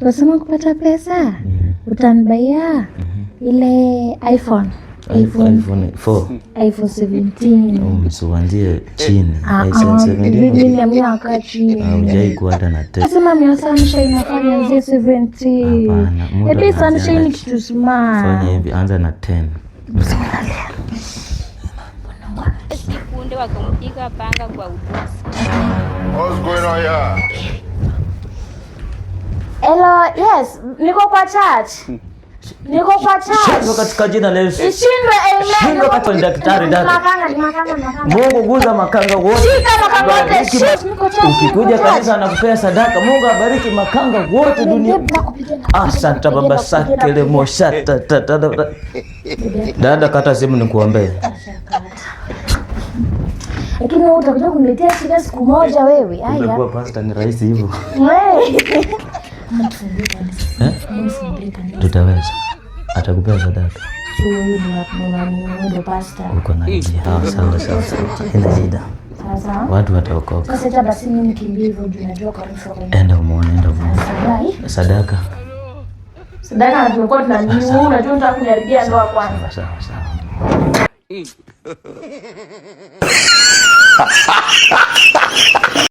Unasema kupata pesa utanibaia ile iPhone 17. Usianzie chini. Mimi amekaa chini. Hujai kuwa hata na test. Sema mimi sunshine nafanya 17. Eti sunshine kitu smart. Fanya hivi, anza na 10. Sikunde wakampiga panga kwa utosi. What's going on here? Hello, yes, niko kwa church. Shindwa katika jina la Yesu. Ishindwe, amen. Shindwa katika daktari dada. Makanga. Mungu guza makanga wote. Shika makanga wote. Ukikuja kanisa anakupea sadaka. Mungu abariki makanga wote duniani. Asante baba sakele moshata. Dada kata simu nikuombee. Lakini wewe utakuja kuniletea shida siku moja wewe. Haya. Umekuwa pastor ni rahisi hivyo. Tutaweza. Atakupea sadaka. Ndio pastor. Uko na njia. Sawa. Ina shida. Sasa. Watu wataokoka. Sasa hata basi mimi nikimbie hivyo juu najua kanisa kwa. Enda umuone. Sadaka. Sadaka tulikuwa tunaniua, unajua unataka kuniharibia ndoa kwanza. Sawa.